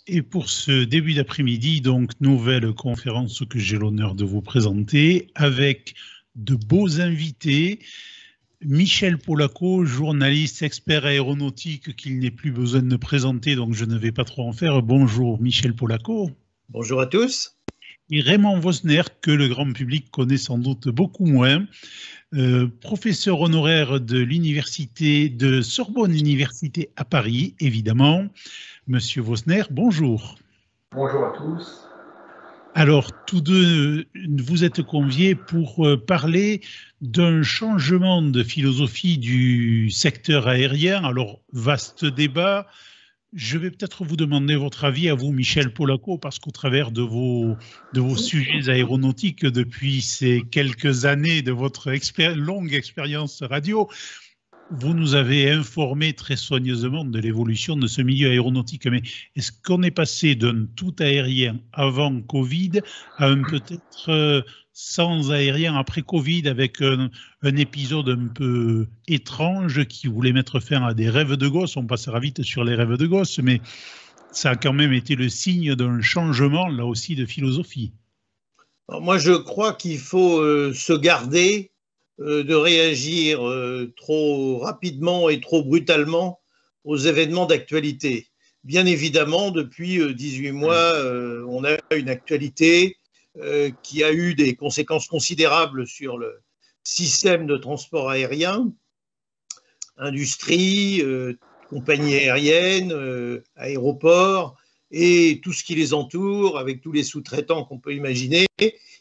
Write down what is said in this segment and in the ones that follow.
Et pour ce début d'après-midi, donc nouvelle conférence que j'ai l'honneur de vous présenter avec de beaux invités. Michel Polaco, journaliste expert aéronautique qu'il n'est plus besoin de présenter, donc je ne vais pas trop en faire. Bonjour Michel Polaco. Bonjour à tous. Et Raymond Vosner, que le grand public connaît sans doute beaucoup moins, professeur honoraire de l'université de Sorbonne Université à Paris, évidemment. Monsieur Vosner, bonjour. Bonjour à tous. Alors, tous deux, vous êtes conviés pour parler d'un changement de philosophie du secteur aérien. Alors, vaste débat. Je vais peut-être vous demander votre avis à vous, Michel Polaco, parce qu'au travers de vos sujets aéronautiques depuis ces quelques années de votre longue expérience radio, vous nous avez informé très soigneusement de l'évolution de ce milieu aéronautique. Mais est-ce qu'on est passé d'un tout aérien avant Covid à un peut-être sans aérien après Covid, avec un épisode un peu étrange qui voulait mettre fin à des rêves de gosse? On passera vite sur les rêves de gosse, mais ça a quand même été le signe d'un changement, là aussi, de philosophie. Alors moi, je crois qu'il faut se garder de réagir trop rapidement et trop brutalement aux événements d'actualité. Bien évidemment, depuis 18 mois, on a une actualité qui a eu des conséquences considérables sur le système de transport aérien, industrie, compagnie aérienne, aéroports et tout ce qui les entoure, avec tous les sous-traitants qu'on peut imaginer.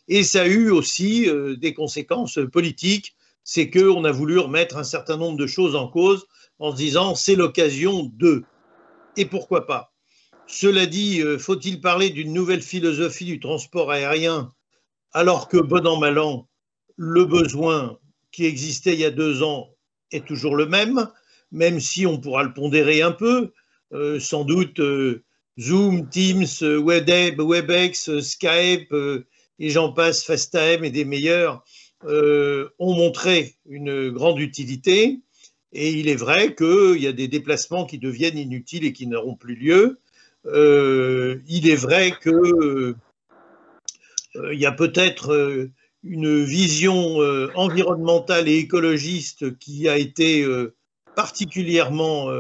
Et ça a eu aussi des conséquences politiques, c'est qu'on a voulu remettre un certain nombre de choses en cause en se disant c'est l'occasion de. Et pourquoi pas? Cela dit, faut-il parler d'une nouvelle philosophie du transport aérien alors que, bon an, mal an, le besoin qui existait il y a 2 ans est toujours le même si on pourra le pondérer un peu, sans doute Zoom, Teams, Webex, Skype, et j'en passe, FaceTime et des meilleurs, ont montré une grande utilité. Et il est vrai qu'il y a des déplacements qui deviennent inutiles et qui n'auront plus lieu. Il est vrai qu'il y a peut-être une vision environnementale et écologiste qui a été particulièrement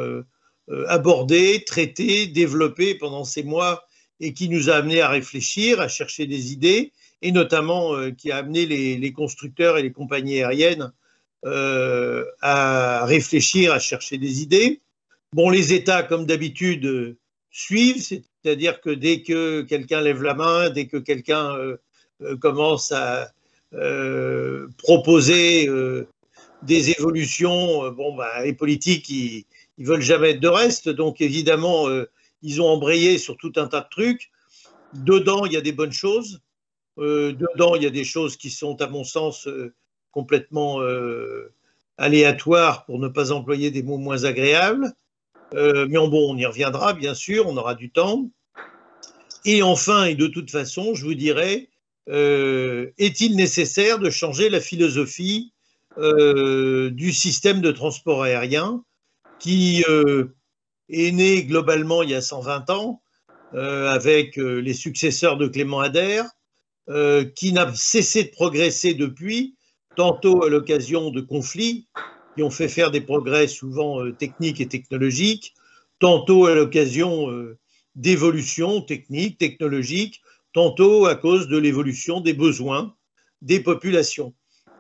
abordée, traitée, développée pendant ces mois et qui nous a amené à réfléchir, à chercher des idées, et notamment qui a amené les constructeurs et les compagnies aériennes à réfléchir, à chercher des idées. Bon, les États, comme d'habitude, suivent, c'est-à-dire que dès que quelqu'un lève la main, dès que quelqu'un commence à proposer des évolutions, les politiques, ils veulent jamais être de reste, donc évidemment, ils ont embrayé sur tout un tas de trucs. Dedans, il y a des bonnes choses. Dedans, il y a des choses qui sont, à mon sens, complètement aléatoires, pour ne pas employer des mots moins agréables. Mais bon, on y reviendra, bien sûr, on aura du temps. Et enfin, et de toute façon, je vous dirais, est-il nécessaire de changer la philosophie du système de transport aérien qui est né globalement il y a 120 ans avec les successeurs de Clément Ader, qui n'a cessé de progresser depuis, tantôt à l'occasion de conflits qui ont fait faire des progrès souvent techniques et technologiques, tantôt à l'occasion d'évolutions techniques, technologiques, tantôt à cause de l'évolution des besoins des populations.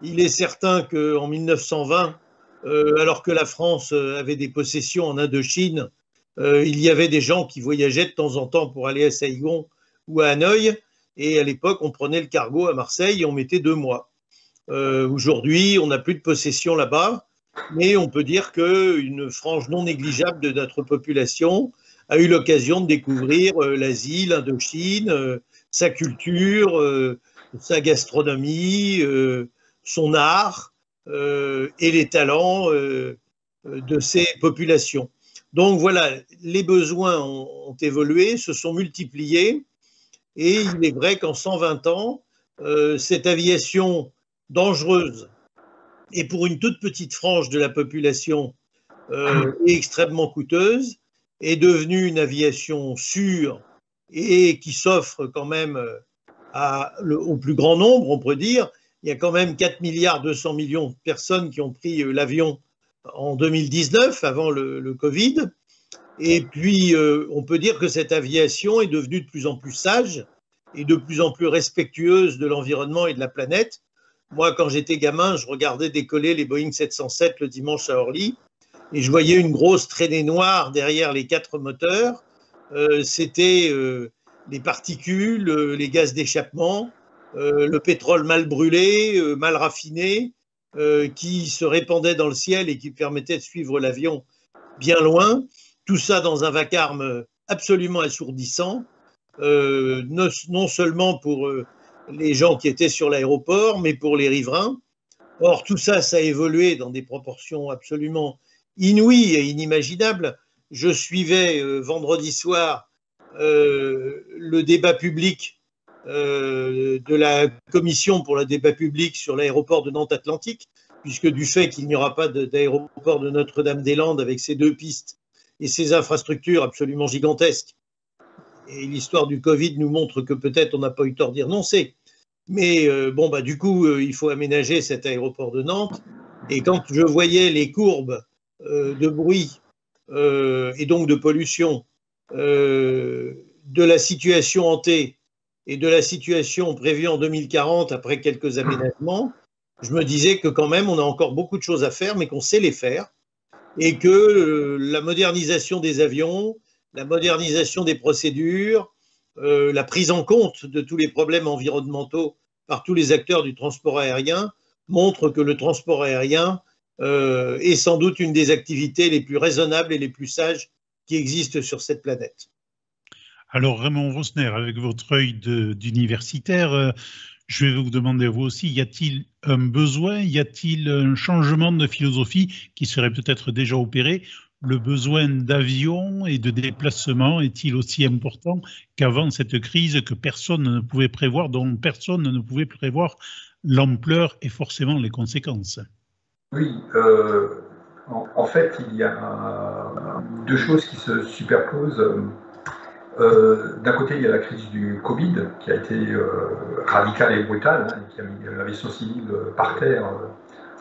Il est certain qu'en 1920, alors que la France avait des possessions en Indochine, il y avait des gens qui voyageaient de temps en temps pour aller à Saigon ou à Hanoï, et à l'époque, on prenait le cargo à Marseille et on mettait 2 mois. Aujourd'hui, on n'a plus de possession là-bas, mais on peut dire qu'une frange non négligeable de notre population a eu l'occasion de découvrir l'Asie, l'Indochine, sa culture, sa gastronomie, son art et les talents de ces populations. Donc voilà, les besoins ont évolué, se sont multipliés, et il est vrai qu'en 120 ans, cette aviation dangereuse et pour une toute petite frange de la population est extrêmement coûteuse, est devenue une aviation sûre et qui s'offre quand même au plus grand nombre, on peut dire. Il y a quand même 4 milliards 200 millions de personnes qui ont pris l'avion en 2019, avant le Covid. Et puis, on peut dire que cette aviation est devenue de plus en plus sage et de plus en plus respectueuse de l'environnement et de la planète. Moi, quand j'étais gamin, je regardais décoller les Boeing 707 le dimanche à Orly et je voyais une grosse traînée noire derrière les 4 moteurs. C'était les particules, les gaz d'échappement, le pétrole mal brûlé, mal raffiné, qui se répandait dans le ciel et qui permettait de suivre l'avion bien loin. Tout ça dans un vacarme absolument assourdissant, non seulement pour les gens qui étaient sur l'aéroport, mais pour les riverains. Or, tout ça, ça a évolué dans des proportions absolument inouïes et inimaginables. Je suivais vendredi soir le débat public de la commission pour le débat public sur l'aéroport de Nantes-Atlantique, puisque du fait qu'il n'y aura pas d'aéroport de Notre-Dame-des-Landes avec ses 2 pistes et ses infrastructures absolument gigantesques, et l'histoire du Covid nous montre que peut-être on n'a pas eu tort d'y renoncer. Mais du coup, il faut aménager cet aéroport de Nantes. Et quand je voyais les courbes de bruit et donc de pollution de la situation hantée et de la situation prévue en 2040 après quelques aménagements, je me disais que quand même, on a encore beaucoup de choses à faire, mais qu'on sait les faire. Et que la modernisation des avions, la modernisation des procédures, la prise en compte de tous les problèmes environnementaux par tous les acteurs du transport aérien montrent que le transport aérien est sans doute une des activités les plus raisonnables et les plus sages qui existent sur cette planète. Alors Raymond Rossner, avec votre œil d'universitaire, je vais vous demander à vous aussi, y a-t-il un besoin, y a-t-il un changement de philosophie qui serait peut-être déjà opéré? Le besoin d'avions et de déplacements est-il aussi important qu'avant cette crise que personne ne pouvait prévoir, dont personne ne pouvait prévoir l'ampleur et forcément les conséquences? Oui, en fait, il y a 2 choses qui se superposent. D'un côté, il y a la crise du Covid, qui a été radicale et brutale, hein, qui a mis l'aviation civile par terre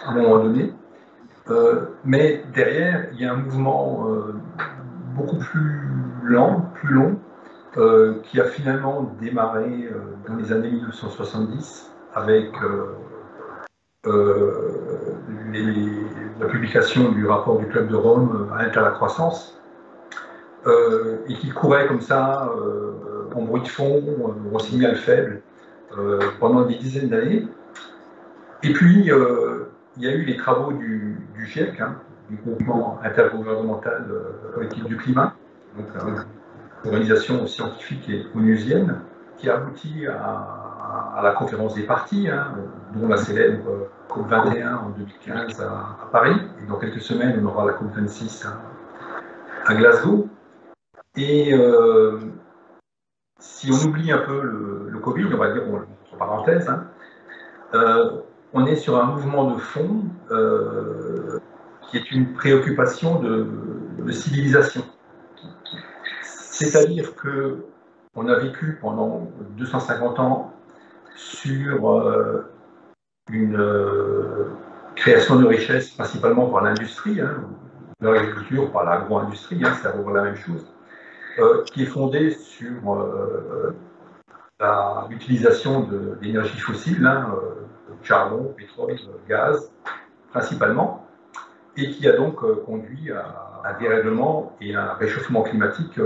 à un moment donné. Mais derrière, il y a un mouvement beaucoup plus lent, plus long, qui a finalement démarré dans les années 1970 avec la publication du rapport du Club de Rome, Halte à la croissance, et qui courait comme ça, en bruit de fond, en signal faible, pendant des dizaines d'années. Et puis, il y a eu les travaux du GIEC, hein, du groupement intergouvernemental collectif du climat, donc une organisation scientifique et onusienne, qui a abouti à la conférence des parties, hein, dont la célèbre COP21 en 2015 à Paris. Et dans quelques semaines, on aura la COP26 à Glasgow. Et si on oublie un peu le Covid, on va dire, entre parenthèses, hein, on est sur un mouvement de fond qui est une préoccupation de civilisation. C'est-à-dire qu'on a vécu pendant 250 ans sur une création de richesses principalement par l'industrie, hein, l'agriculture par l'agro-industrie, hein, c'est à peu près la même chose, qui est fondée sur l'utilisation d'énergie fossile, hein, charbon, pétrole, gaz, principalement, et qui a donc conduit à un dérèglement et à un réchauffement climatique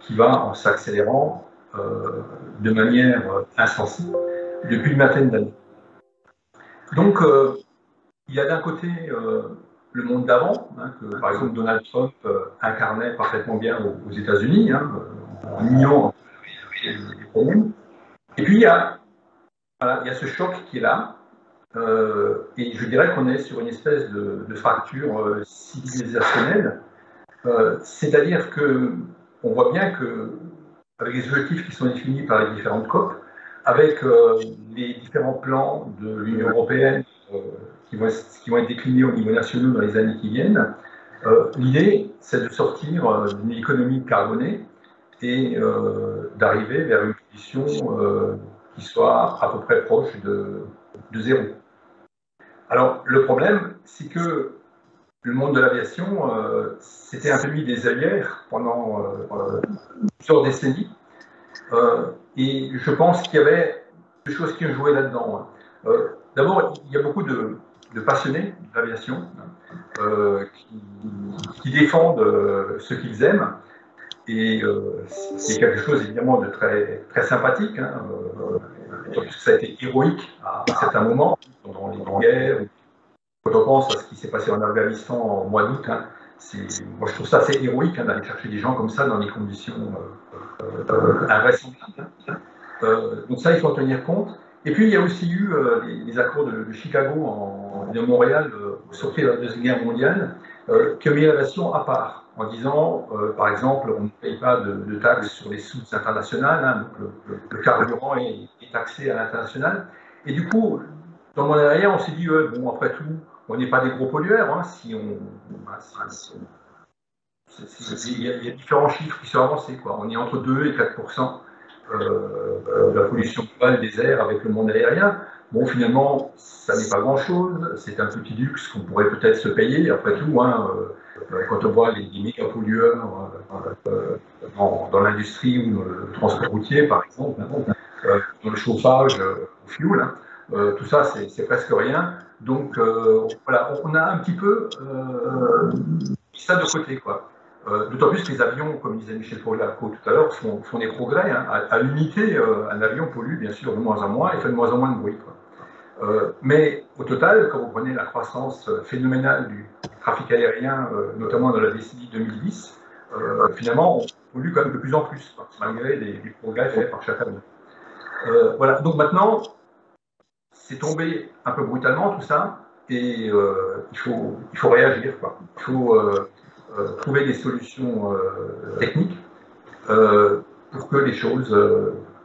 qui va en s'accélérant de manière insensée depuis une vingtaine d'années. Donc, il y a d'un côté le monde d'avant, hein, que par exemple Donald Trump incarnait parfaitement bien aux États-Unis, hein, en niant les problèmes. Et puis il y a ce choc qui est là, et je dirais qu'on est sur une espèce de fracture civilisationnelle, c'est-à-dire qu'on voit bien que, avec les objectifs qui sont définis par les différentes COP, avec les différents plans de l'Union européenne qui vont être déclinés au niveau national dans les années qui viennent, l'idée, c'est de sortir d'une économie carbonée et d'arriver vers une condition qui soit à peu près proche de zéro. Alors, le problème, c'est que le monde de l'aviation s'était un peu mis des œillères pendant plusieurs décennies. Et je pense qu'il y avait des choses qui ont joué là-dedans. D'abord, il y a beaucoup de passionnés de l'aviation qui défendent ce qu'ils aiment. Et c'est quelque chose évidemment de très, très sympathique. Ça a été héroïque à certains moments, pendant les guerres. Quand on pense à ce qui s'est passé en Afghanistan au mois d'août, moi je trouve ça assez héroïque d'aller chercher des gens comme ça dans des conditions invraisemblables. Donc ça, il faut en tenir compte. Et puis il y a aussi eu les accords de Chicago de Montréal au sortir de la Deuxième Guerre mondiale qui ont mis l'aviation à part en disant, par exemple, on ne paye pas de taxes sur les soutes internationales, donc le carburant est taxé à l'international. Et du coup, dans le monde aérien, on s'est dit, bon, après tout, on n'est pas des gros pollueurs. Il y a différents chiffres qui sont avancés, quoi. On est entre 2 et 4% de la pollution globale des airs avec le monde aérien. Bon, finalement, ça n'est pas grand-chose. C'est un petit luxe qu'on pourrait peut-être se payer. Après tout, quand on voit les méga pollueurs dans l'industrie ou dans le transport routier, par exemple, dans le chauffage au fioul, tout ça, c'est presque rien. Donc, voilà, on a un petit peu mis ça de côté, quoi. D'autant plus que les avions, comme disait Michel Polacco tout à l'heure, font des progrès. À l'unité, un avion pollue bien sûr de moins en moins et fait de moins en moins de bruit, quoi. Mais au total, quand vous prenez la croissance phénoménale du trafic aérien, notamment dans la décennie 2010, finalement, on pollue quand même de plus en plus, quoi, malgré les progrès faits par chaque avion. Voilà, donc maintenant, c'est tombé un peu brutalement tout ça, et il faut réagir, quoi. Il faut trouver des solutions techniques pour que les choses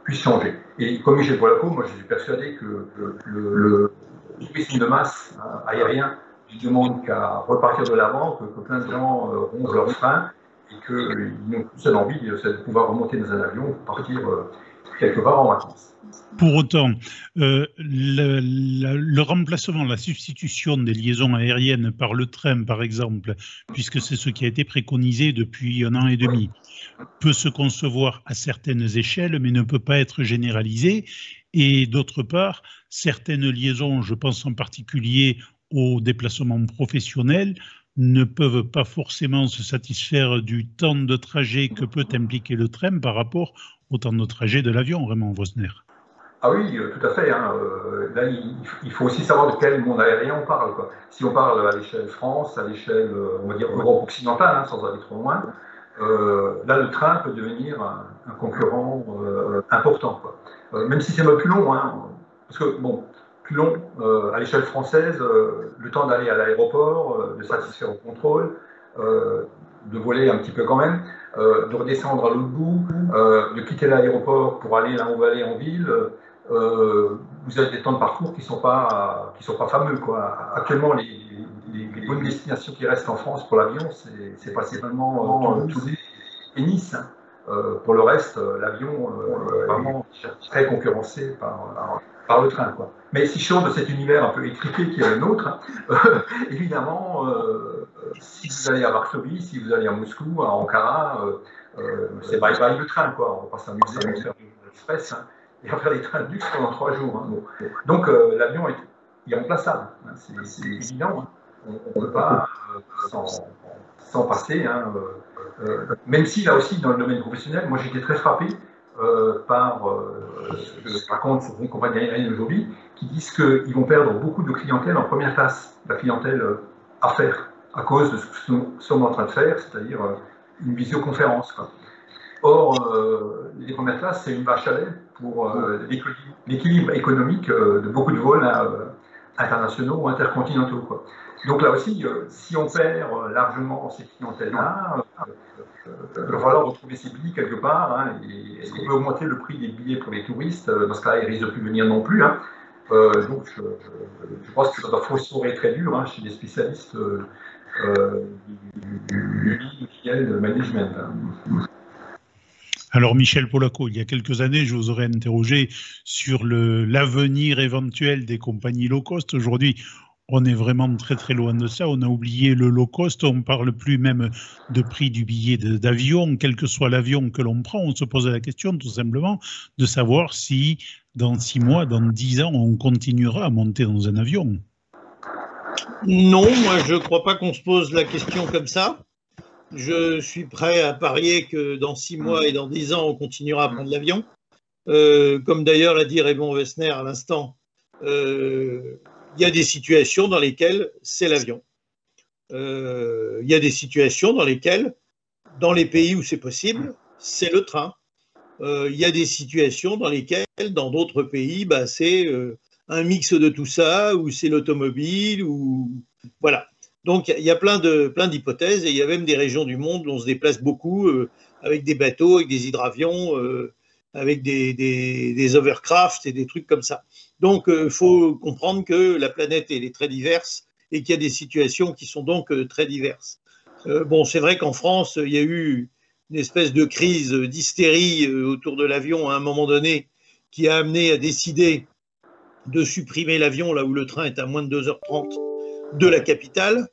puissent changer. Et comme Michel Polacco, moi je suis persuadé que le tourisme de masse aérien ne demande qu'à repartir de l'avant, que plein de gens rongent leurs freins et qu'ils n'ont qu'une seule envie, c'est de pouvoir remonter dans un avion pour partir quelque part en vacances. Pour autant, le remplacement, la substitution des liaisons aériennes par le train, par exemple, puisque c'est ce qui a été préconisé depuis 1 an et demi, peut se concevoir à certaines échelles, mais ne peut pas être généralisé. Et d'autre part, certaines liaisons, je pense en particulier aux déplacements professionnels, ne peuvent pas forcément se satisfaire du temps de trajet que peut impliquer le train par rapport au temps de trajet de l'avion, Raymond Vosner. Ah oui, tout à fait. Là, il faut aussi savoir de quel monde aérien on parle, quoi. Si on parle à l'échelle France, à l'échelle, on va dire, Europe occidentale, sans aller trop loin, là, le train peut devenir un concurrent important, quoi. Même si c'est pas plus long, parce que, bon, plus long, à l'échelle française, le temps d'aller à l'aéroport, de satisfaire au contrôle, de voler un petit peu quand même, de redescendre à l'autre bout, de quitter l'aéroport pour aller là où on va aller en ville. Vous avez des temps de parcours qui sont pas fameux, quoi. Actuellement, les bonnes destinations qui restent en France pour l'avion, c'est principalement Toulouse et Nice. Pour le reste, l'avion est vraiment très concurrencé par le train, quoi. Mais si je sors de cet univers un peu étriqué qui est le nôtre, évidemment, si vous allez à Varsovie, si vous allez à Moscou, à Ankara, c'est bye bye le train, quoi. On va pas s'amuser à faire l'express et à faire les trains de luxe pendant 3 jours. Bon. Donc l'avion est irremplaçable, c'est évident. On ne peut pas s'en passer. Même si là aussi, dans le domaine professionnel, moi j'étais très frappé par ce que racontent certaines compagnies aériennes aujourd'hui, qui disent qu'ils vont perdre beaucoup de clientèle en première classe, la clientèle affaires, à cause de ce que nous sommes en train de faire, c'est-à-dire une visioconférence, quoi. Or, les premières classes, c'est une vache à lait pour l'équilibre économique de beaucoup de vols internationaux ou intercontinentaux, quoi. Donc là aussi, si on perd largement ces clientèles-là, il va falloir retrouver ces billets quelque part. Est-ce qu'on peut augmenter le prix des billets pour les touristes? Dans ce cas-là, ils risquent de plus venir non plus. Donc je pense que ça doit phosphorer très dur chez les spécialistes du management. Alors Michel Polaco, il y a quelques années, je vous aurais interrogé sur l'avenir éventuel des compagnies low cost. Aujourd'hui, on est vraiment très très loin de ça. On a oublié le low cost. On ne parle plus même de prix du billet d'avion. Quel que soit l'avion que l'on prend, on se pose la question tout simplement de savoir si dans 6 mois, dans 10 ans, on continuera à monter dans un avion. Non, moi je ne crois pas qu'on se pose la question comme ça. Je suis prêt à parier que dans 6 mois et dans 10 ans, on continuera à prendre l'avion. Comme d'ailleurs l'a dit Raymond Wessner à l'instant, il y a des situations dans lesquelles c'est l'avion. Il y a des situations dans lesquelles, dans les pays où c'est possible, c'est le train. Il y a des situations dans lesquelles, dans d'autres pays, c'est un mix de tout ça, ou c'est l'automobile, ou voilà. Donc, il y a plein d'hypothèses, et il y a même des régions du monde où on se déplace beaucoup avec des bateaux, avec des hydravions, avec des overcraft et des trucs comme ça. Donc, il faut comprendre que la planète elle est très diverse et qu'il y a des situations qui sont donc très diverses. Bon, c'est vrai qu'en France, il y a eu une espèce de crise d'hystérie autour de l'avion à un moment donné qui a amené à décider de supprimer l'avion là où le train est à moins de 2h30 de la capitale,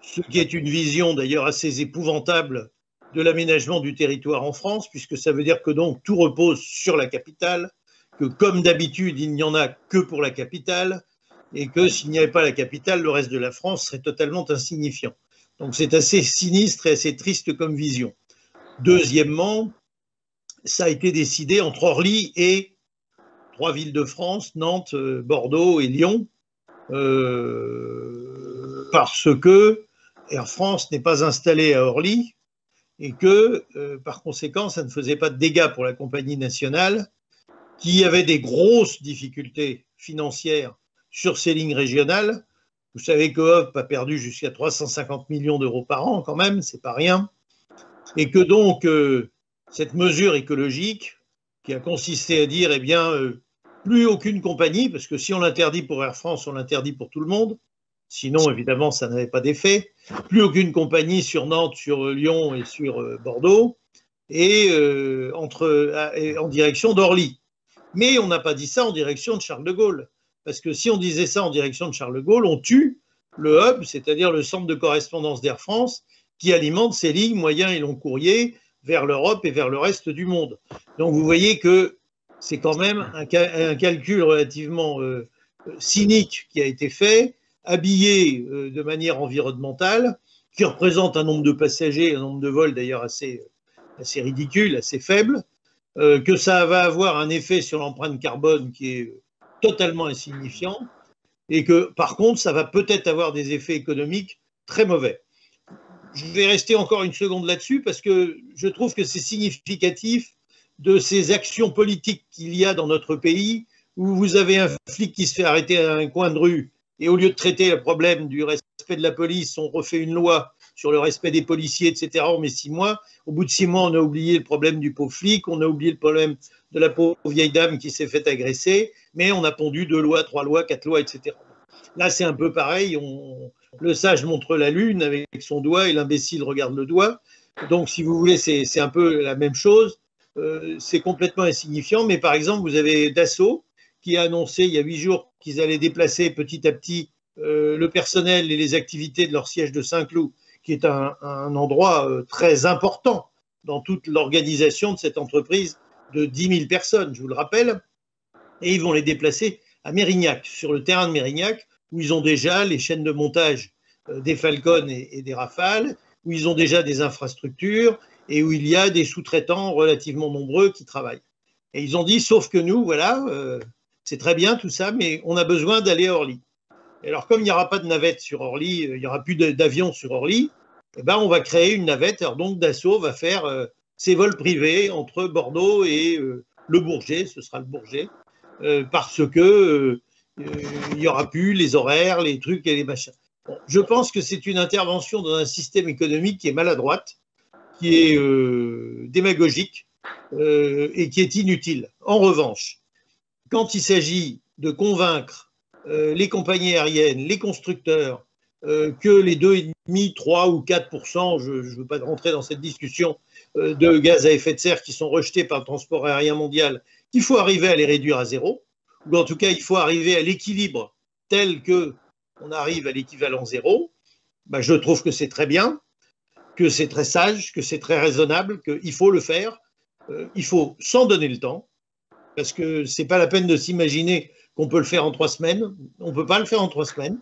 ce qui est une vision d'ailleurs assez épouvantable de l'aménagement du territoire en France, puisque ça veut dire que donc tout repose sur la capitale, que comme d'habitude, il n'y en a que pour la capitale, et que s'il n'y avait pas la capitale, le reste de la France serait totalement insignifiant. Donc c'est assez sinistre et assez triste comme vision. Deuxièmement, ça a été décidé entre Orly et 3 villes de France, Nantes, Bordeaux et Lyon, parce que Air France n'est pas installée à Orly et que, par conséquent, ça ne faisait pas de dégâts pour la compagnie nationale qui avait des grosses difficultés financières sur ces lignes régionales. Vous savez que Hop a perdu jusqu'à 350 millions d'euros par an quand même, c'est pas rien. Et que donc, cette mesure écologique qui a consisté à dire, eh bien, plus aucune compagnie, parce que si on l'interdit pour Air France, on l'interdit pour tout le monde. Sinon, évidemment, ça n'avait pas d'effet. Plus aucune compagnie sur Nantes, sur Lyon et sur Bordeaux, et en direction d'Orly. Mais on n'a pas dit ça en direction de Charles de Gaulle. Parce que si on disait ça en direction de Charles de Gaulle, on tue le hub, c'est-à-dire le centre de correspondance d'Air France, qui alimente ces lignes moyen et long courrier vers l'Europe et vers le reste du monde. Donc vous voyez que c'est quand même un calcul relativement cynique qui a été fait, habillé de manière environnementale, qui représente un nombre de passagers, un nombre de vols d'ailleurs assez ridicule, assez faible, que ça va avoir un effet sur l'empreinte carbone qui est totalement insignifiant, et que par contre ça va peut-être avoir des effets économiques très mauvais. Je vais rester encore une seconde là-dessus parce que je trouve que c'est significatif de ces actions politiques qu'il y a dans notre pays où vous avez un flic qui se fait arrêter à un coin de rue et au lieu de traiter le problème du respect de la police, on refait une loi sur le respect des policiers, etc. On met 6 mois. Au bout de 6 mois, on a oublié le problème du pauvre flic, on a oublié le problème de la pauvre vieille dame qui s'est fait agresser, mais on a pondu 2 lois, 3 lois, 4 lois, etc. Là, c'est un peu pareil. Le sage montre la lune avec son doigt et l'imbécile regarde le doigt. Donc, si vous voulez, c'est un peu la même chose. C'est complètement insignifiant. Mais par exemple, vous avez Dassault qui a annoncé il y a 8 jours qu'ils allaient déplacer petit à petit le personnel et les activités de leur siège de Saint-Cloud, qui est un endroit très important dans toute l'organisation de cette entreprise de 10 000 personnes, je vous le rappelle. Et ils vont les déplacer à Mérignac, sur le terrain de Mérignac, où ils ont déjà les chaînes de montage des Falcon et des Rafales, où ils ont déjà des infrastructures et où il y a des sous-traitants relativement nombreux qui travaillent. Et ils ont dit, sauf que nous, voilà, c'est très bien tout ça, mais on a besoin d'aller à Orly. Et alors, comme il n'y aura pas de navette sur Orly, il n'y aura plus d'avion sur Orly, eh ben, on va créer une navette. Alors donc, Dassault va faire ses vols privés entre Bordeaux et le Bourget, ce sera le Bourget, parce que il n'y aura plus les horaires, les trucs et les machins. Bon, je pense que c'est une intervention dans un système économique qui est maladroite, qui est démagogique et qui est inutile. En revanche, quand il s'agit de convaincre les compagnies aériennes, les constructeurs, que les 2,5, 3 ou 4%, je ne veux pas rentrer dans cette discussion, de gaz à effet de serre qui sont rejetés par le transport aérien mondial, qu'il faut arriver à les réduire à zéro, ou en tout cas, il faut arriver à l'équilibre tel qu'on arrive à l'équivalent zéro. Ben, je trouve que c'est très bien, que c'est très sage, que c'est très raisonnable, qu'il faut le faire. Il faut s'en donner le temps, parce que ce n'est pas la peine de s'imaginer qu'on peut le faire en 3 semaines. On ne peut pas le faire en 3 semaines.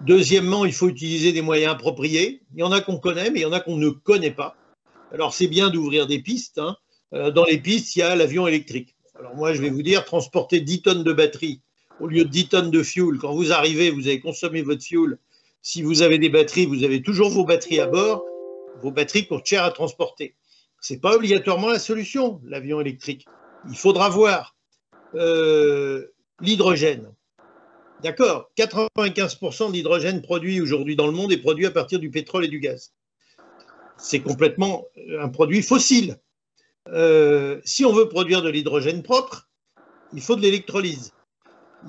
Deuxièmement, il faut utiliser des moyens appropriés. Il y en a qu'on connaît, mais il y en a qu'on ne connaît pas. Alors, c'est bien d'ouvrir des pistes. Hein. Dans les pistes, il y a l'avion électrique. Alors, moi, je vais vous dire, transporter 10 tonnes de batterie au lieu de 10 tonnes de fuel. Quand vous arrivez, vous avez consommé votre fuel. Si vous avez des batteries, vous avez toujours vos batteries à bord. Vos batteries coûtent cher à transporter. Ce n'est pas obligatoirement la solution, l'avion électrique. Il faudra voir l'hydrogène. D'accord, 95% de l'hydrogène produit aujourd'hui dans le monde est produit à partir du pétrole et du gaz. C'est complètement un produit fossile. Si on veut produire de l'hydrogène propre, il faut de l'électrolyse.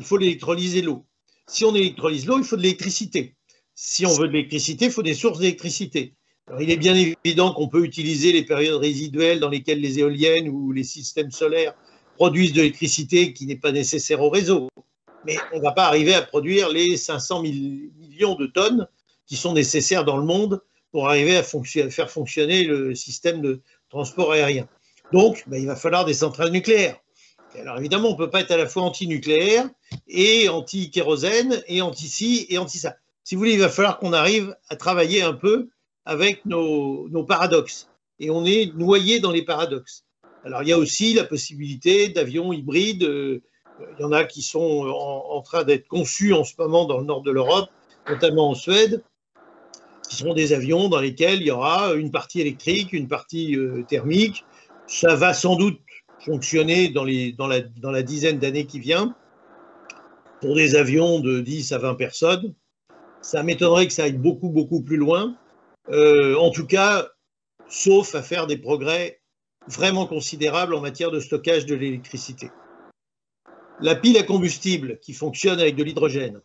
Il faut l'électrolyser l'eau. Si on électrolyse l'eau, il faut de l'électricité. Si on veut de l'électricité, il faut des sources d'électricité. Alors, il est bien évident qu'on peut utiliser les périodes résiduelles dans lesquelles les éoliennes ou les systèmes solaires produisent de l'électricité qui n'est pas nécessaire au réseau. Mais on ne va pas arriver à produire les 500 millions de tonnes qui sont nécessaires dans le monde pour arriver à faire fonctionner le système de transport aérien. Donc, il va falloir des centrales nucléaires. Alors évidemment, on ne peut pas être à la fois anti-nucléaire et anti-kérosène et anti-ci et anti-ça. Si vous voulez, il va falloir qu'on arrive à travailler un peu avec nos paradoxes. Et on est noyé dans les paradoxes. Alors, il y a aussi la possibilité d'avions hybrides. Il y en a qui sont en train d'être conçus en ce moment dans le nord de l'Europe, notamment en Suède, qui seront des avions dans lesquels il y aura une partie électrique, une partie thermique. Ça va sans doute fonctionner dans la dizaine d'années qui vient pour des avions de 10 à 20 personnes. Ça m'étonnerait que ça aille beaucoup, beaucoup plus loin. En tout cas, sauf à faire des progrès vraiment considérables en matière de stockage de l'électricité. La pile à combustible qui fonctionne avec de l'hydrogène,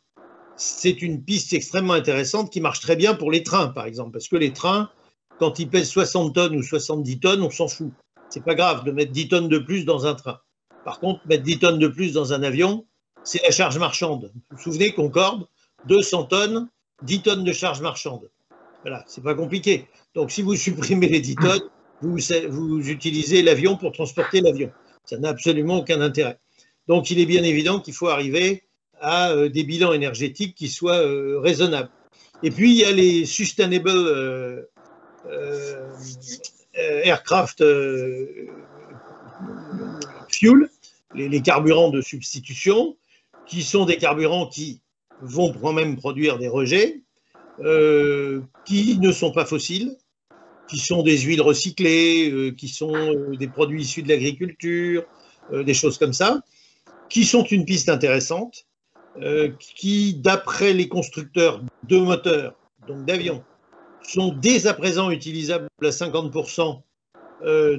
c'est une piste extrêmement intéressante qui marche très bien pour les trains, par exemple, parce que les trains, quand ils pèsent 60 tonnes ou 70 tonnes, on s'en fout. C'est pas grave de mettre 10 tonnes de plus dans un train. Par contre, mettre 10 tonnes de plus dans un avion, c'est la charge marchande. Vous vous souvenez, Concorde, 200 tonnes, 10 tonnes de charge marchande. Voilà, c'est pas compliqué. Donc, si vous supprimez les 10 tonnes, vous utilisez l'avion pour transporter l'avion. Ça n'a absolument aucun intérêt. Donc, il est bien évident qu'il faut arriver à des bilans énergétiques qui soient raisonnables. Et puis, il y a les Sustainable Aircraft Fuel, les carburants de substitution, qui sont des carburants qui vont quand même produire des rejets, qui ne sont pas fossiles, qui sont des huiles recyclées, qui sont des produits issus de l'agriculture, des choses comme ça, qui sont une piste intéressante, qui, d'après les constructeurs de moteurs, donc d'avions, sont dès à présent utilisables à 50%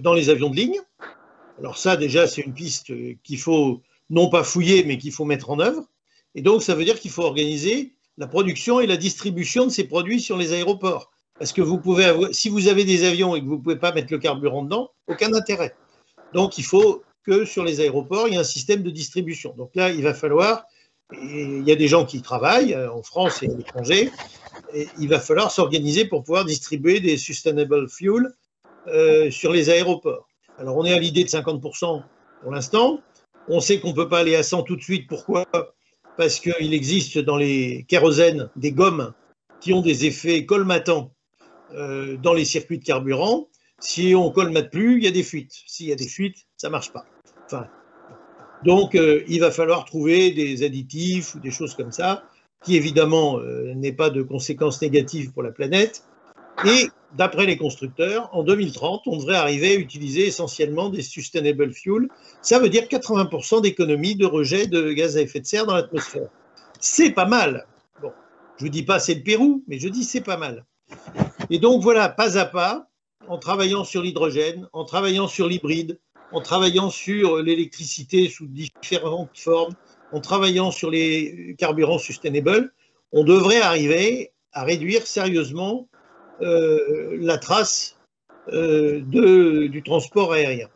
dans les avions de ligne. Alors ça, déjà, c'est une piste qu'il faut non pas fouiller, mais qu'il faut mettre en œuvre. Et donc, ça veut dire qu'il faut organiser la production et la distribution de ces produits sur les aéroports. Parce que vous pouvez avoir, si vous avez des avions et que vous ne pouvez pas mettre le carburant dedans, aucun intérêt. Donc, il faut que sur les aéroports, il y ait un système de distribution. Donc là, il va falloir, et il y a des gens qui travaillent en France et à l'étranger, et il va falloir s'organiser pour pouvoir distribuer des sustainable fuel sur les aéroports. Alors, on est à l'idée de 50% pour l'instant. On sait qu'on ne peut pas aller à 100 tout de suite. Pourquoi ? Parce qu'il existe dans les kérosènes des gommes qui ont des effets colmatants dans les circuits de carburant. Si on ne colmate plus, il y a des fuites. S'il y a des fuites, ça ne marche pas. Enfin, donc, il va falloir trouver des additifs ou des choses comme ça, qui évidemment n'aient pas de conséquences négatives pour la planète. Et d'après les constructeurs, en 2030, on devrait arriver à utiliser essentiellement des sustainable fuel. Ça veut dire 80% d'économie de rejet de gaz à effet de serre dans l'atmosphère. C'est pas mal. Bon, je ne vous dis pas c'est le Pérou, mais je dis c'est pas mal. Et donc voilà, pas à pas, en travaillant sur l'hydrogène, en travaillant sur l'hybride, en travaillant sur l'électricité sous différentes formes, en travaillant sur les carburants sustainable, on devrait arriver à réduire sérieusement la trace du transport aérien.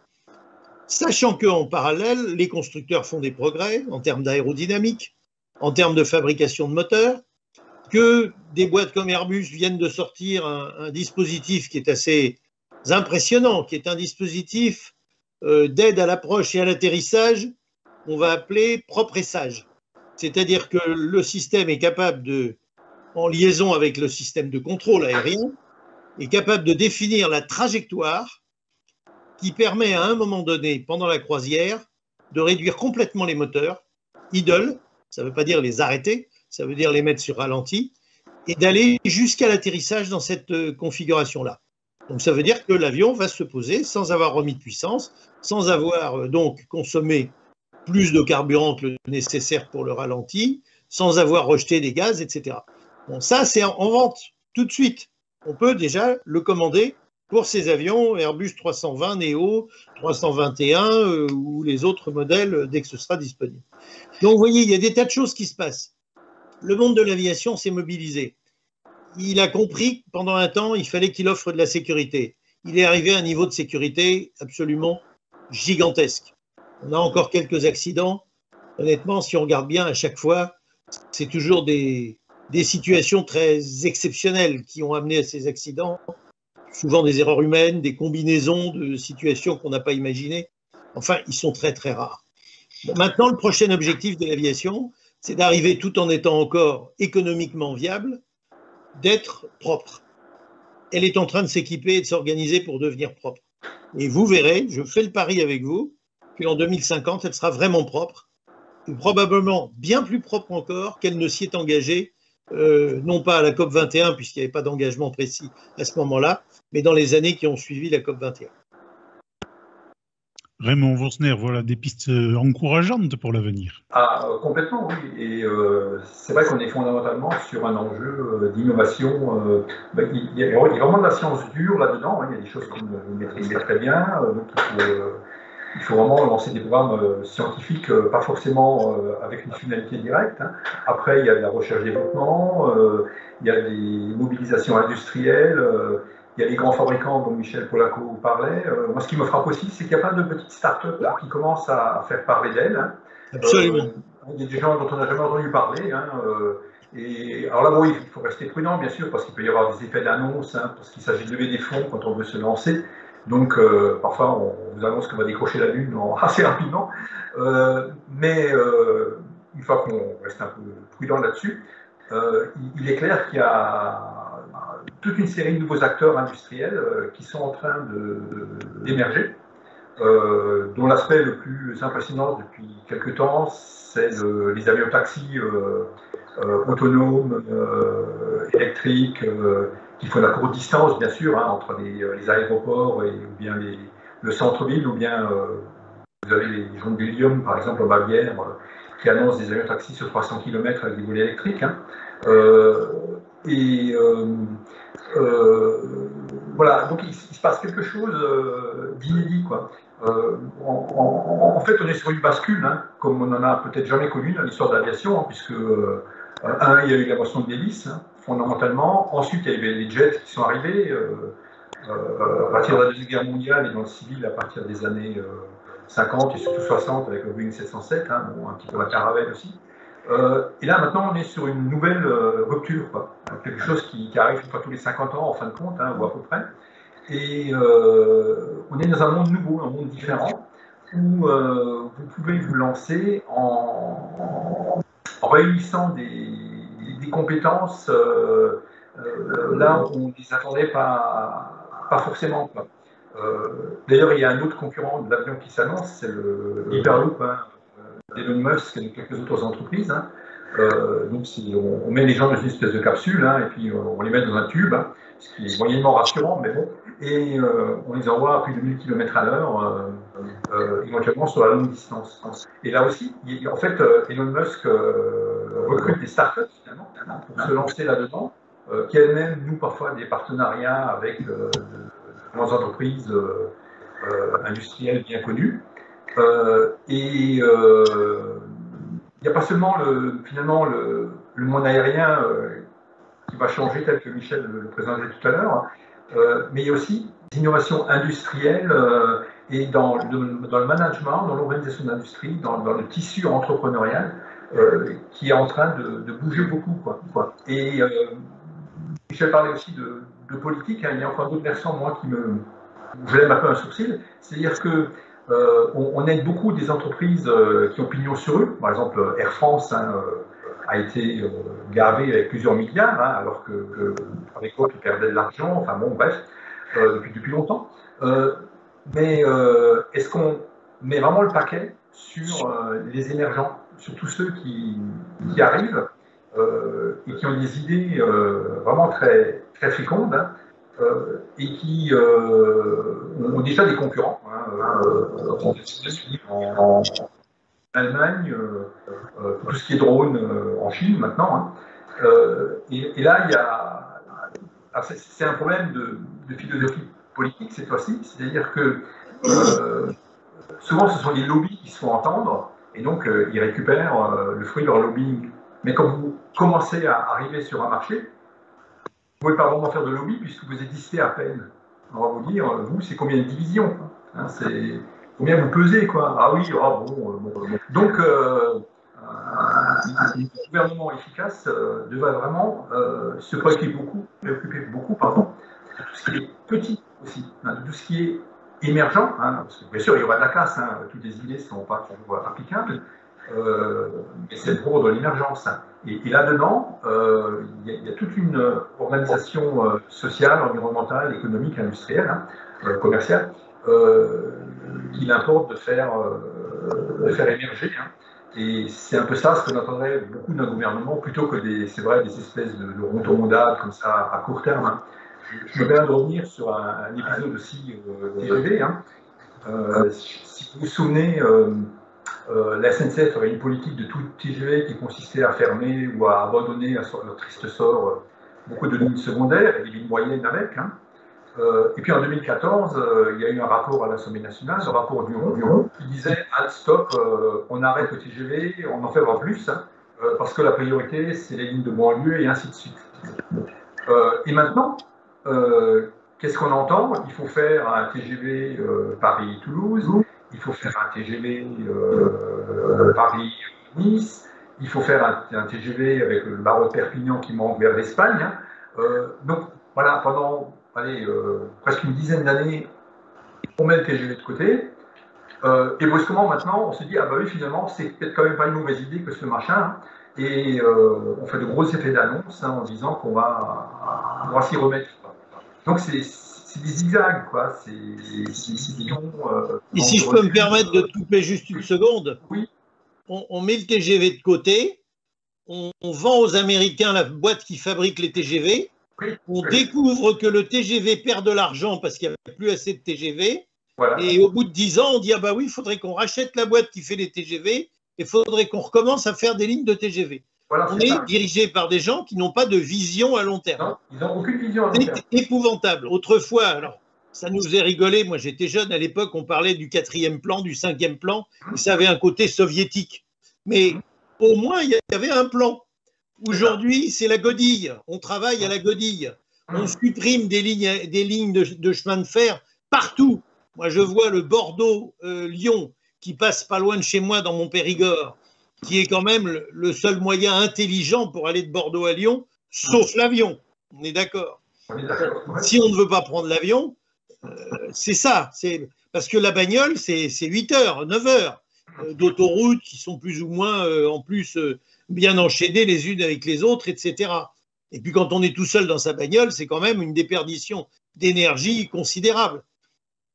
Sachant qu'en parallèle, les constructeurs font des progrès en termes d'aérodynamique, en termes de fabrication de moteurs, que des boîtes comme Airbus viennent de sortir un dispositif qui est assez impressionnant, qui est un dispositif d'aide à l'approche et à l'atterrissage, qu'on va appeler propre-essage. C'est-à-dire que le système est capable de, en liaison avec le système de contrôle aérien, est capable de définir la trajectoire qui permet à un moment donné, pendant la croisière, de réduire complètement les moteurs, idle, ça ne veut pas dire les arrêter, ça veut dire les mettre sur ralenti, et d'aller jusqu'à l'atterrissage dans cette configuration-là. Donc ça veut dire que l'avion va se poser sans avoir remis de puissance, sans avoir donc consommé plus de carburant que le nécessaire pour le ralenti, sans avoir rejeté des gaz, etc. Bon, ça, c'est en vente tout de suite. On peut déjà le commander pour ces avions Airbus 320 Neo, 321 ou les autres modèles dès que ce sera disponible. Donc, vous voyez, il y a des tas de choses qui se passent. Le monde de l'aviation s'est mobilisé. Il a compris que pendant un temps, il fallait qu'il offre de la sécurité. Il est arrivé à un niveau de sécurité absolument gigantesque. On a encore quelques accidents. Honnêtement, si on regarde bien à chaque fois, c'est toujours des situations très exceptionnelles qui ont amené à ces accidents. Souvent des erreurs humaines, des combinaisons de situations qu'on n'a pas imaginées. Enfin, ils sont très, très rares. Bon, maintenant, le prochain objectif de l'aviation, c'est d'arriver, tout en étant encore économiquement viable, d'être propre. Elle est en train de s'équiper et de s'organiser pour devenir propre. Et vous verrez, je fais le pari avec vous, qu'en 2050, elle sera vraiment propre, et probablement bien plus propre encore qu'elle ne s'y est engagée, non pas à la COP 21, puisqu'il n'y avait pas d'engagement précis à ce moment-là, mais dans les années qui ont suivi la COP 21. Raymond Vossner, voilà des pistes encourageantes pour l'avenir. Ah, complètement, oui. Et c'est vrai qu'on est fondamentalement sur un enjeu d'innovation. Il y a vraiment de la science dure là-dedans. Hein. Il y a des choses qu'on ne maîtrise pas très bien. Donc il faut vraiment lancer des programmes scientifiques, pas forcément avec une finalité directe. Hein. Après, il y a de la recherche-développement, il y a des mobilisations industrielles. Il y a les grands fabricants dont Michel Polaco parlait. Moi, ce qui me frappe aussi, c'est qu'il y a plein de petites startups qui commencent à faire parler d'elles. Hein. Absolument. Il y a des gens dont on n'a jamais entendu parler. Hein, et alors là, bon, il faut rester prudent, bien sûr, parce qu'il peut y avoir des effets d'annonce, hein, parce qu'il s'agit de lever des fonds quand on veut se lancer. Donc, parfois, on vous annonce qu'on va décrocher la Lune assez rapidement. Mais une fois qu'on reste un peu prudent là-dessus, il est clair qu'il y a toute une série de nouveaux acteurs industriels qui sont en train d'émerger, dont l'aspect le plus impressionnant depuis quelques temps, c'est les avions-taxis autonomes, électriques, qui font la courte distance, bien sûr, hein, entre les aéroports ou bien le centre-ville, ou bien vous avez les gens de Lyon, par exemple, en Bavière, qui annoncent des avions-taxis sur 300 km avec des volets électriques. Hein. Voilà, donc il se passe quelque chose d'inédit, quoi. En fait, on est sur une bascule, hein, comme on n'en a peut-être jamais connu dans l'histoire de l'aviation, hein, puisque il y a eu l'invention de l'hélice, hein, fondamentalement. Ensuite, il y avait les jets qui sont arrivés à partir de la Deuxième Guerre mondiale et dans le civil à partir des années 50 et surtout 60 avec le Boeing 707, hein, bon, un petit peu la Caravelle aussi. Et là, maintenant, on est sur une nouvelle rupture, quoi. Quelque chose qui arrive une fois tous les 50 ans, en fin de compte, hein, ou à peu près. Et on est dans un monde nouveau, un monde différent, où vous pouvez vous lancer en réunissant des compétences là où on ne les attendait pas forcément, quoi. D'ailleurs, il y a un autre concurrent de l'avion qui s'annonce, c'est le Hyperloop, hein, d'Elon Musk et de quelques autres entreprises. Hein. Donc, on met les gens dans une espèce de capsule, hein, et puis on les met dans un tube, hein, ce qui est moyennement rassurant, mais bon, et on les envoie à plus de 1000 km à l'heure, éventuellement sur la longue distance. Et là aussi, en fait, Elon Musk recrute des startups, finalement, pour se lancer là-dedans, qui elles-mêmes nouent parfois des partenariats avec de grandes entreprises industrielles bien connues. Il n'y a pas seulement finalement le monde aérien qui va changer tel que Michel le présentait tout à l'heure, mais il y a aussi innovations industrielles et dans le management, dans l'organisation de l'industrie, dans le tissu entrepreneurial qui est en train de bouger beaucoup, quoi. Et je vais parler aussi de politique, hein. Il y a encore d'autres versants, moi, je lève un peu un sourcil. C'est-à-dire que on aide beaucoup des entreprises qui ont pignon sur eux. Par exemple, Air France a été gavé avec plusieurs milliards, hein, alors qu'avec quoi ils perdaient de l'argent. Enfin bon, bref, depuis longtemps. Mais est-ce qu'on met vraiment le paquet sur les émergents, sur tous ceux qui arrivent et qui ont des idées vraiment très, très fécondes, hein, et qui ont déjà des concurrents, hein, en Allemagne, tout ce qui est drone en Chine maintenant, hein. Et là, c'est un problème de philosophie politique cette fois-ci, c'est-à-dire que souvent ce sont les lobbies qui se font entendre et donc ils récupèrent le fruit de leur lobbying. Mais quand vous commencez à arriver sur un marché, vous ne pouvez pas vraiment faire de lobby puisque vous existez à peine. On va vous dire, vous, c'est combien de divisions, hein, c'est combien vous pesez, quoi. Ah oui, oh, bon. Donc, un gouvernement efficace devrait vraiment se préoccuper beaucoup, de tout ce qui est petit aussi, hein, de tout ce qui est émergent, hein, parce que bien sûr il y aura de la casse, hein, toutes les idées ne sont pas toujours applicables, mais c'est le gros de l'émergence. Hein. Et là-dedans, il y a toute une organisation sociale, environnementale, économique, industrielle, hein, commerciale, qu'il importe de faire émerger. Hein. Et c'est un peu ça ce qu'on attendrait beaucoup d'un gouvernement, plutôt que des espèces de rotomondables comme ça à court terme. Hein. Je me permets de revenir sur un épisode aussi TGV. Hein. Si vous vous souvenez, la SNCF avait une politique de tout TGV qui consistait à fermer ou à abandonner à leur triste sort beaucoup de lignes secondaires et des lignes moyennes avec. Hein. Et puis en 2014, il y a eu un rapport à l'Assemblée nationale, le rapport Duron, qui disait « stop, on arrête le TGV, on n'en fait pas plus, hein, parce que la priorité, c'est les lignes de banlieue et ainsi de suite. » Et maintenant, qu'est-ce qu'on entend? Il faut faire un TGV Paris-Toulouse, il faut faire un TGV Paris-Nice, il faut faire un TGV avec le barreau de Perpignan qui monte vers l'Espagne. Hein. Donc voilà, pendant presque une dizaine d'années, on met le TGV de côté, et brusquement maintenant, on se dit, ah bah oui, finalement, c'est peut-être quand même pas une mauvaise idée que ce machin, hein, et on fait de gros effets d'annonce, hein, en disant qu'on va s'y remettre. Donc c'est des zigzags, quoi. C'est des décisions. Et si je peux me permettre de te couper juste une seconde, oui. On met le TGV de côté, on vend aux Américains la boîte qui fabrique les TGV, oui. On découvre que le TGV perd de l'argent parce qu'il n'y a plus assez de TGV, voilà. Et au bout de 10 ans, on dit, ah bah oui, il faudrait qu'on rachète la boîte qui fait les TGV et il faudrait qu'on recommence à faire des lignes de TGV. Voilà, on est dirigé par des gens qui n'ont pas de vision à long terme. Non, ils n'ont aucune vision à long terme. C'est épouvantable. Autrefois, alors, ça nous faisait rigoler. Moi, j'étais jeune à l'époque, on parlait du 4e plan, du 5e plan, et ça avait un côté soviétique. Mais au moins, il y avait un plan. Aujourd'hui, c'est la godille. On travaille à la godille. On supprime des lignes de chemin de fer partout. Moi, je vois le Bordeaux-Lyon qui passe pas loin de chez moi dans mon Périgord, qui est quand même le seul moyen intelligent pour aller de Bordeaux à Lyon, sauf l'avion. On est d'accord. Si on ne veut pas prendre l'avion, c'est ça. Parce que la bagnole, c'est 8 heures, 9 heures d'autoroute qui sont plus ou moins, en plus, bien enchaînées les unes avec les autres, etc. Et puis quand on est tout seul dans sa bagnole, c'est quand même une déperdition d'énergie considérable.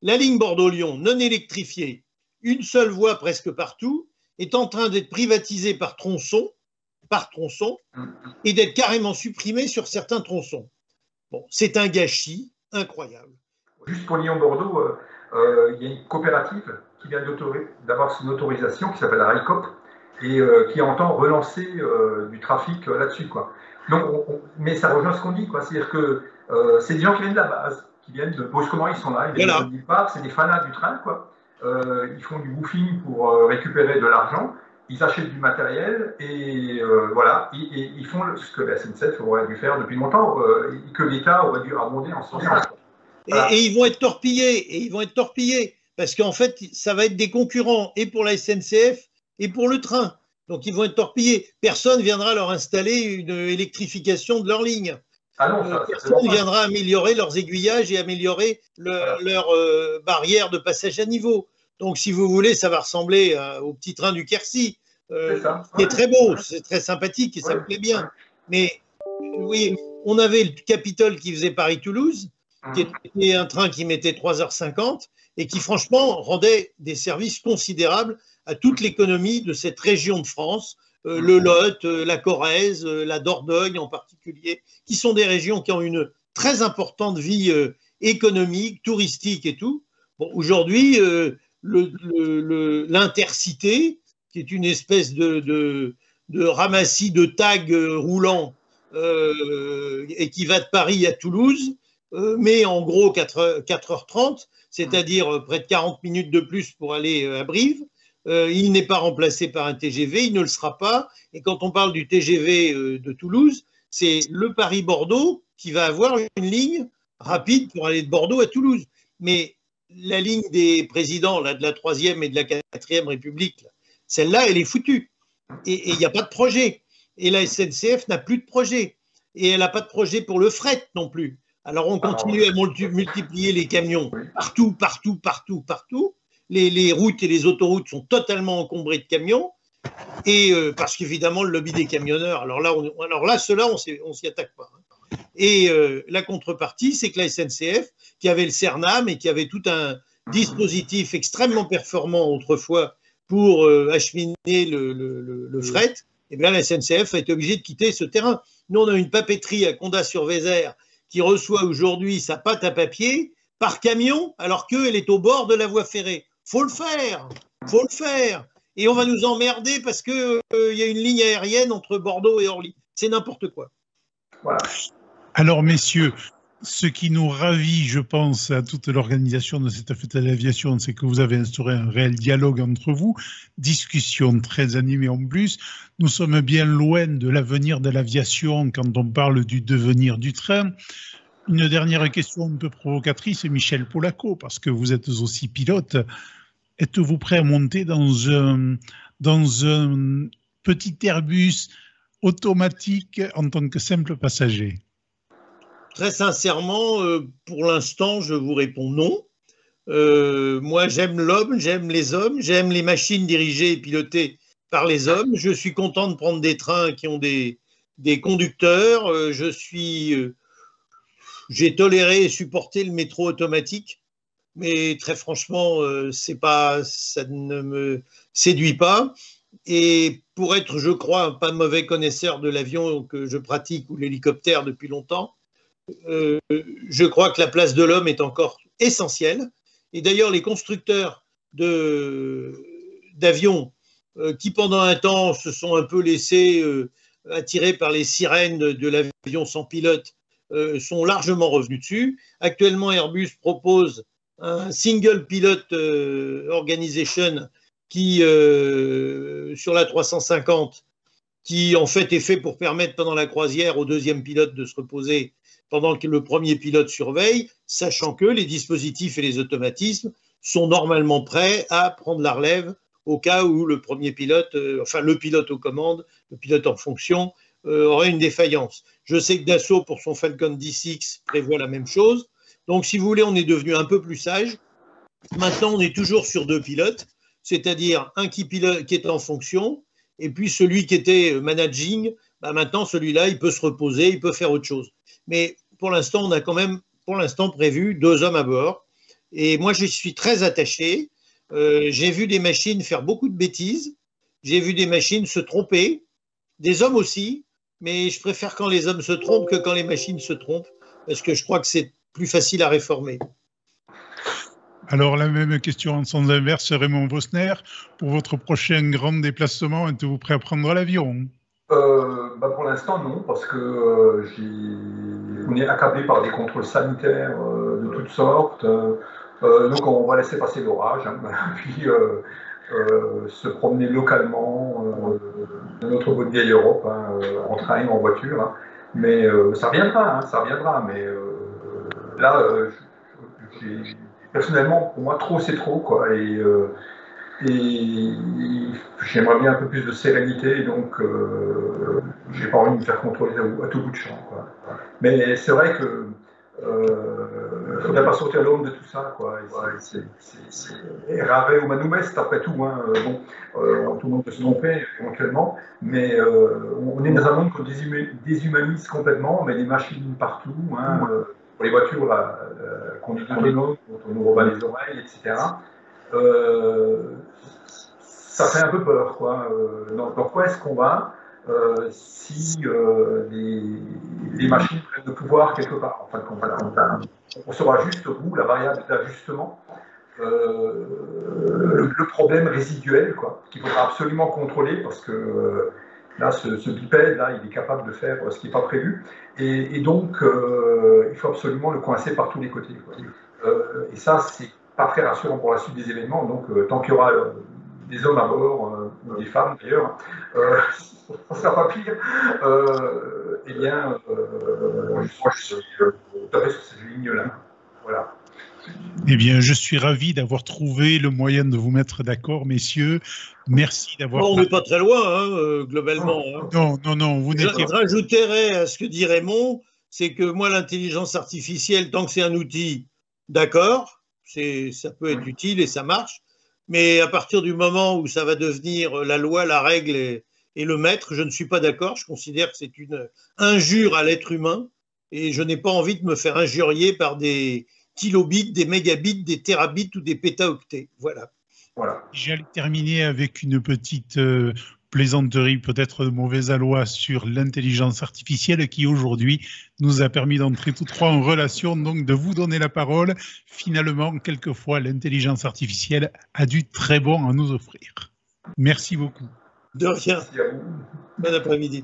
La ligne Bordeaux-Lyon, non électrifiée, une seule voie presque partout, est en train d'être privatisée par tronçon, et d'être carrément supprimée sur certains tronçons. Bon, c'est un gâchis incroyable. Juste pour Lyon-Bordeaux, il y a une coopérative qui vient d'avoir son autorisation, qui s'appelle la RICOP, et qui entend relancer du trafic là-dessus, quoi. Donc, mais ça rejoint ce qu'on dit, quoi. C'est-à-dire que c'est des gens qui viennent de la base, qui viennent de brusquement, ils sont là, ils viennent de nulle part, c'est des fanats du train, quoi. Ils font du woofing pour récupérer de l'argent, ils achètent du matériel et voilà, ils font ce que la SNCF aurait dû faire depuis longtemps, que l'État aurait dû abonder en ce sens. Et ils vont être torpillés, parce qu'en fait, ça va être des concurrents et pour la SNCF et pour le train. Donc, ils vont être torpillés. Personne ne viendra leur installer une électrification de leur ligne. Ah non, personne ne viendra améliorer leurs aiguillages et améliorer leur barrière de passage à niveau. Donc, si vous voulez, ça va ressembler au petit train du Quercy, qui est très beau, c'est très sympathique et ça me plaît bien. Mais oui, on avait le Capitole qui faisait Paris-Toulouse, qui était un train qui mettait 3h50 et qui, franchement, rendait des services considérables à toute l'économie de cette région de France, le Lot, la Corrèze, la Dordogne en particulier, qui sont des régions qui ont une très importante vie économique, touristique et tout. Bon, aujourd'hui, l'Intercité, qui est une espèce de ramassis de tags roulants et qui va de Paris à Toulouse, mais en gros 4h30, c'est-à-dire près de 40 minutes de plus pour aller à Brive. Il n'est pas remplacé par un TGV, il ne le sera pas. Et quand on parle du TGV de Toulouse, c'est le Paris-Bordeaux qui va avoir une ligne rapide pour aller de Bordeaux à Toulouse. Mais la ligne des présidents là, de la 3e et de la 4e République, celle-là, elle est foutue. Et il n'y a pas de projet. Et la SNCF n'a plus de projet. Et elle n'a pas de projet pour le fret non plus. Alors on continue à multiplier les camions partout. Les routes et les autoroutes sont totalement encombrées de camions. Et parce qu'évidemment, le lobby des camionneurs, alors là, ceux-là, on s'y attaque pas. Et la contrepartie, c'est que la SNCF, qui avait le CERNAM et qui avait tout un dispositif extrêmement performant autrefois pour acheminer le fret, eh bien, la SNCF a été obligée de quitter ce terrain. Nous, on a une papeterie à Condat-sur-Vézère qui reçoit aujourd'hui sa pâte à papier par camion, alors qu'elle est au bord de la voie ferrée. Faut le faire. Et on va nous emmerder parce qu'il y a une ligne aérienne entre Bordeaux et Orly. C'est n'importe quoi. Voilà. Alors, messieurs, ce qui nous ravit, je pense, à toute l'organisation de cette fête de l'aviation, c'est que vous avez instauré un réel dialogue entre vous, discussion très animée en plus. Nous sommes bien loin de l'avenir de l'aviation quand on parle du devenir du train. Une dernière question un peu provocatrice, Michel Polaco, parce que vous êtes aussi pilote. Êtes-vous prêt à monter dans un petit Airbus automatique en tant que simple passager? Très sincèrement, pour l'instant, je vous réponds non. Moi, j'aime l'homme, j'aime les hommes, j'aime les machines dirigées et pilotées par les hommes. Je suis content de prendre des trains qui ont des conducteurs. J'ai toléré et supporté le métro automatique, mais très franchement, ça ne me séduit pas. Et pour être, je crois, un pas mauvais connaisseur de l'avion que je pratique ou l'hélicoptère depuis longtemps, je crois que la place de l'homme est encore essentielle. Et d'ailleurs, les constructeurs d'avions qui, pendant un temps, se sont un peu laissés attirer par les sirènes de l'avion sans pilote, sont largement revenus dessus. Actuellement, Airbus propose un single pilot organization qui, sur la 350, qui en fait est fait pour permettre pendant la croisière au deuxième pilote de se reposer pendant que le premier pilote surveille, sachant que les dispositifs et les automatismes sont normalement prêts à prendre la relève au cas où le premier pilote, le pilote aux commandes, le pilote en fonction, aurait une défaillance. Je sais que Dassault, pour son Falcon 10X, prévoit la même chose. Donc, si vous voulez, on est devenu un peu plus sage. Maintenant, on est toujours sur 2 pilotes, c'est-à-dire un qui est en fonction, et puis celui qui était managing, maintenant, celui-là, il peut se reposer, il peut faire autre chose. Mais pour l'instant, on a quand même prévu 2 hommes à bord. Et moi, je suis très attaché. J'ai vu des machines faire beaucoup de bêtises. J'ai vu des machines se tromper. Des hommes aussi. Mais je préfère quand les hommes se trompent que quand les machines se trompent. Parce que je crois que c'est plus facile à réformer. Alors, la même question en sens inverse, Raymond Vosner. Pour votre prochain grand déplacement, êtes-vous prêt à prendre l'avion ? Pour l'instant, non, parce que on est accablé par des contrôles sanitaires de toutes sortes. Donc, on va laisser passer l'orage, puis se promener localement dans notre beau de vieille Europe, en train, en voiture. Mais ça reviendra. Mais là, personnellement, pour moi, trop c'est trop, quoi. Et j'aimerais bien un peu plus de sérénité, donc j'ai pas envie de me faire contrôler à tout bout de champ, quoi. Mais c'est vrai que faudrait pas sortir l'homme de tout ça, quoi. C'est rare humanum est, après tout, hein. Bon, tout le monde peut se tromper éventuellement, mais on est dans un monde qu'on déshumanise complètement, on met des machines partout, hein, pour les voitures qu'on dit autonomes, dont on nous rebat les oreilles, etc. Ça fait un peu peur, quoi. Dans quoi est-ce qu'on va si les machines prennent le pouvoir quelque part? Enfin, on saura juste au bout la variable d'ajustement, le problème résiduel, quoi, qu'il faudra absolument contrôler parce que là, ce bipède, là, il est capable de faire ce qui n'est pas prévu, et donc il faut absolument le coincer par tous les côtés, quoi. Et ça, c'est pas très rassurant pour la suite des événements. Donc, tant qu'il y aura des hommes à bord, ou des femmes d'ailleurs, ça ne sera pas pire. Eh bien, je suis tout à fait sur cette ligne-là. Voilà. Eh bien, je suis ravi d'avoir trouvé le moyen de vous mettre d'accord, messieurs. Merci d'avoir... Bon, on n'est pas très loin, hein, globalement. Hein. Non, vous n'étiez pas... Je rajouterais à ce que dit Raymond, c'est que moi, l'intelligence artificielle, tant que c'est un outil, d'accord, ça peut être utile et ça marche, mais à partir du moment où ça va devenir la loi, la règle et le maître, je ne suis pas d'accord. Je considère que c'est une injure à l'être humain et je n'ai pas envie de me faire injurier par des kilobits, des mégabits, des terabits ou des pétaoctets. Voilà. J'allais terminer avec une petite plaisanterie, peut-être de mauvais aloi, sur l'intelligence artificielle qui aujourd'hui nous a permis d'entrer tous trois en relation, donc de vous donner la parole. Finalement, quelquefois, l'intelligence artificielle a du très bon à nous offrir. Merci beaucoup. De rien. Bon après-midi.